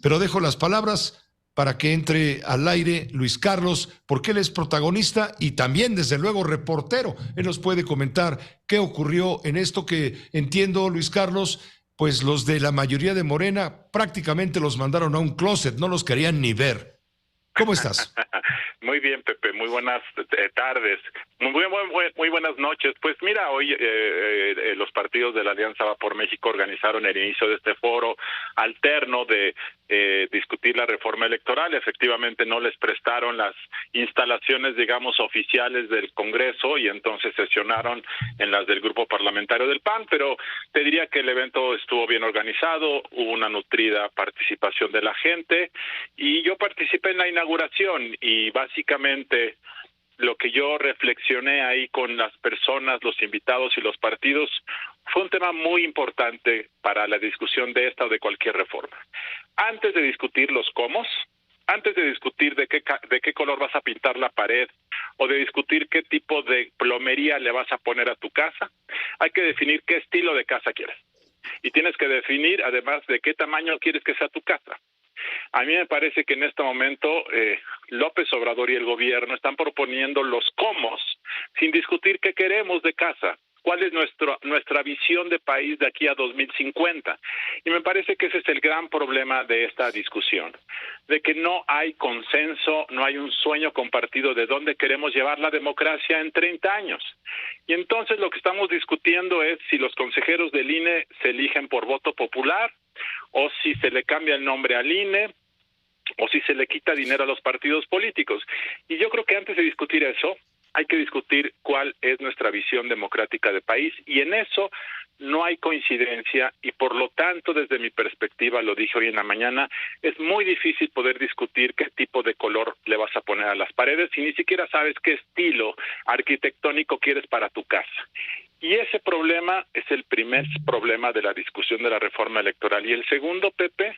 pero dejo las palabras para que entre al aire Luis Carlos, porque él es protagonista y también, desde luego, reportero. Él nos puede comentar qué ocurrió en esto que entiendo, Luis Carlos, pues los de la mayoría de Morena prácticamente los mandaron a un closet, no los querían ni ver. ¿Cómo estás? Muy bien, Pepe, muy buenas tardes, muy buenas noches. Pues mira, hoy los partidos de la Alianza Va por México organizaron el inicio de este foro alterno de discutir la reforma electoral. Efectivamente no les prestaron las instalaciones, digamos, oficiales del Congreso, y entonces sesionaron en las del grupo parlamentario del PAN, pero te diría que el evento estuvo bien organizado, hubo una nutrida participación de la gente, y yo participé en la inauguración, y básicamente lo que yo reflexioné ahí con las personas, los invitados y los partidos, fue un tema muy importante para la discusión de esta o de cualquier reforma. Antes de discutir los cómo, antes de discutir de qué color vas a pintar la pared o de discutir qué tipo de plomería le vas a poner a tu casa, hay que definir qué estilo de casa quieres. Y tienes que definir, además, de qué tamaño quieres que sea tu casa. A mí me parece que en este momento López Obrador y el gobierno están proponiendo los cómo sin discutir qué queremos de casa, cuál es nuestra visión de país de aquí a 2050. Y me parece que ese es el gran problema de esta discusión, de que no hay consenso, no hay un sueño compartido de dónde queremos llevar la democracia en 30 años. Y entonces lo que estamos discutiendo es si los consejeros del INE se eligen por voto popular, o si se le cambia el nombre al INE, o si se le quita dinero a los partidos políticos. Y yo creo que antes de discutir eso, hay que discutir cuál es nuestra visión democrática de país, y en eso no hay coincidencia, y por lo tanto, desde mi perspectiva, lo dije hoy en la mañana, es muy difícil poder discutir qué tipo de color le vas a poner a las paredes si ni siquiera sabes qué estilo arquitectónico quieres para tu casa. Y ese problema es el primer problema de la discusión de la reforma electoral. Y el segundo, Pepe,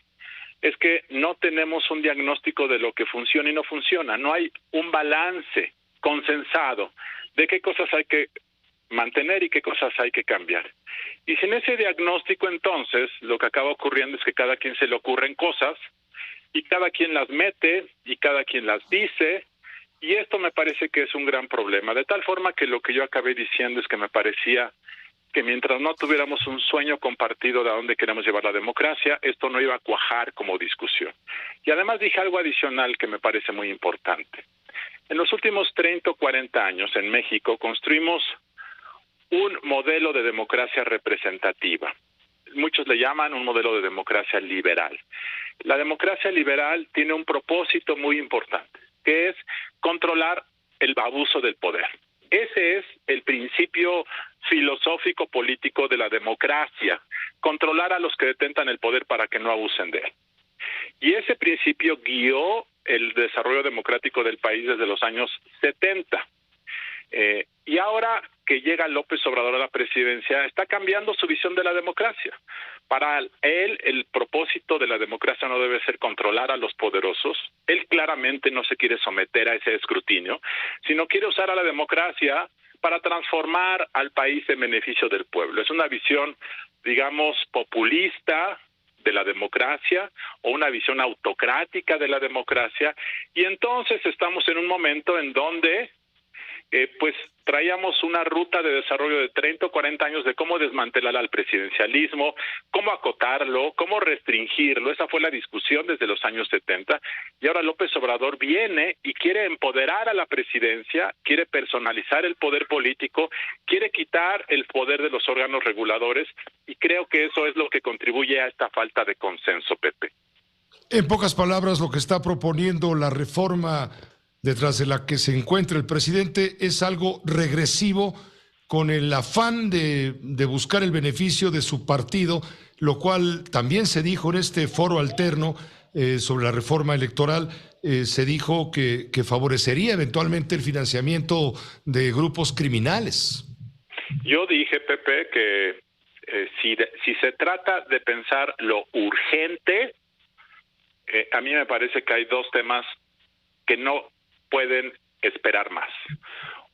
es que no tenemos un diagnóstico de lo que funciona y no funciona. No hay un balance consensado de qué cosas hay que mantener y qué cosas hay que cambiar. Y sin ese diagnóstico, entonces, lo que acaba ocurriendo es que cada quien se le ocurren cosas, y cada quien las mete, y cada quien las dice, y esto me parece que es un gran problema, de tal forma que lo que yo acabé diciendo es que me parecía que mientras no tuviéramos un sueño compartido de a dónde queremos llevar la democracia, esto no iba a cuajar como discusión. Y además dije algo adicional que me parece muy importante. En los últimos 30 o 40 años en México construimos un modelo de democracia representativa. Muchos le llaman un modelo de democracia liberal. La democracia liberal tiene un propósito muy importante, que es controlar el abuso del poder. Ese es el principio filosófico político de la democracia, controlar a los que detentan el poder para que no abusen de él. Y ese principio guió el desarrollo democrático del país desde los años 70. Y ahora que llega López Obrador a la presidencia, está cambiando su visión de la democracia. Para él, el propósito de la democracia no debe ser controlar a los poderosos. Él claramente no se quiere someter a ese escrutinio, sino quiere usar a la democracia para transformar al país en beneficio del pueblo. Es una visión, digamos, populista de la democracia, o una visión autocrática de la democracia, y entonces estamos en un momento en donde pues traíamos una ruta de desarrollo de 30 o 40 años de cómo desmantelar al presidencialismo, cómo acotarlo, cómo restringirlo. Esa fue la discusión desde los años 70, y ahora López Obrador viene y quiere empoderar a la presidencia, quiere personalizar el poder político, quiere quitar el poder de los órganos reguladores, y creo que eso es lo que contribuye a esta falta de consenso, Pepe. En pocas palabras, lo que está proponiendo la reforma detrás de la que se encuentra el presidente es algo regresivo, con el afán de buscar el beneficio de su partido, lo cual también se dijo en este foro alterno sobre la reforma electoral. Se dijo que favorecería eventualmente el financiamiento de grupos criminales. Yo dije, Pepe, que si se trata de pensar lo urgente, a mí me parece que hay dos temas que no pueden esperar más.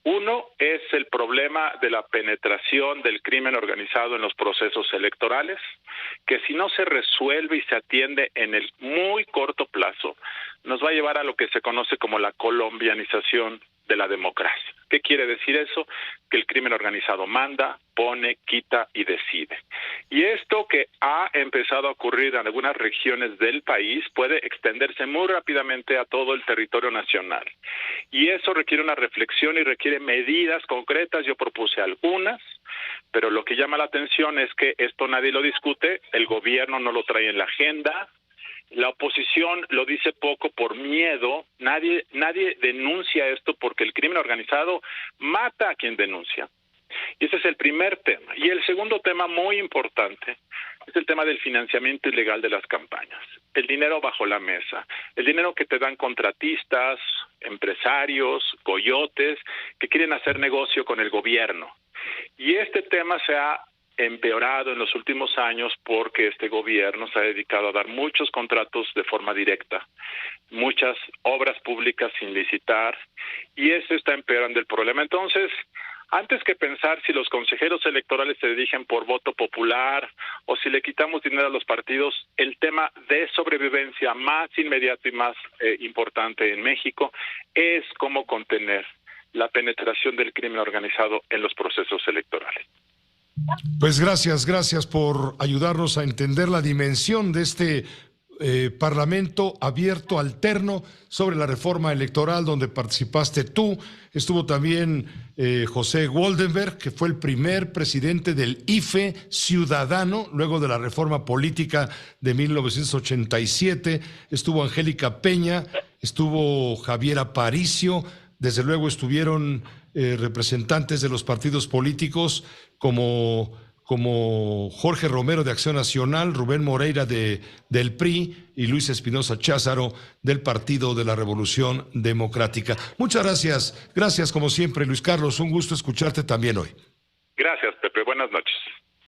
Uno es el problema de la penetración del crimen organizado en los procesos electorales, que si no se resuelve y se atiende en el muy corto plazo, nos va a llevar a lo que se conoce como la colombianización de la democracia. ¿Qué quiere decir eso? Que el crimen organizado manda, pone, quita y decide. Y esto que ha empezado a ocurrir en algunas regiones del país puede extenderse muy rápidamente a todo el territorio nacional. Y eso requiere una reflexión y requiere medidas concretas. Yo propuse algunas, pero lo que llama la atención es que esto nadie lo discute, el gobierno no lo trae en la agenda. La oposición lo dice poco por miedo, nadie denuncia esto porque el crimen organizado mata a quien denuncia. Y ese es el primer tema. Y el segundo tema muy importante es el tema del financiamiento ilegal de las campañas. El dinero bajo la mesa, el dinero que te dan contratistas, empresarios, coyotes, que quieren hacer negocio con el gobierno. Y este tema se ha empeorado en los últimos años porque este gobierno se ha dedicado a dar muchos contratos de forma directa, muchas obras públicas sin licitar, y eso está empeorando el problema. Entonces, antes que pensar si los consejeros electorales se dirigen por voto popular o si le quitamos dinero a los partidos, el tema de sobrevivencia más inmediato y más importante en México es cómo contener la penetración del crimen organizado en los procesos electorales. Pues gracias por ayudarnos a entender la dimensión de este Parlamento abierto, alterno, sobre la reforma electoral, donde participaste tú. Estuvo también José Goldenberg, que fue el primer presidente del IFE ciudadano, luego de la reforma política de 1987. Estuvo Angélica Peña, estuvo Javier Aparicio, desde luego estuvieron representantes de los partidos políticos como Jorge Romero de Acción Nacional, Rubén Moreira del PRI y Luis Espinosa Cházaro del Partido de la Revolución Democrática. Muchas gracias como siempre, Luis Carlos, un gusto escucharte también hoy. Gracias, Pepe, buenas noches.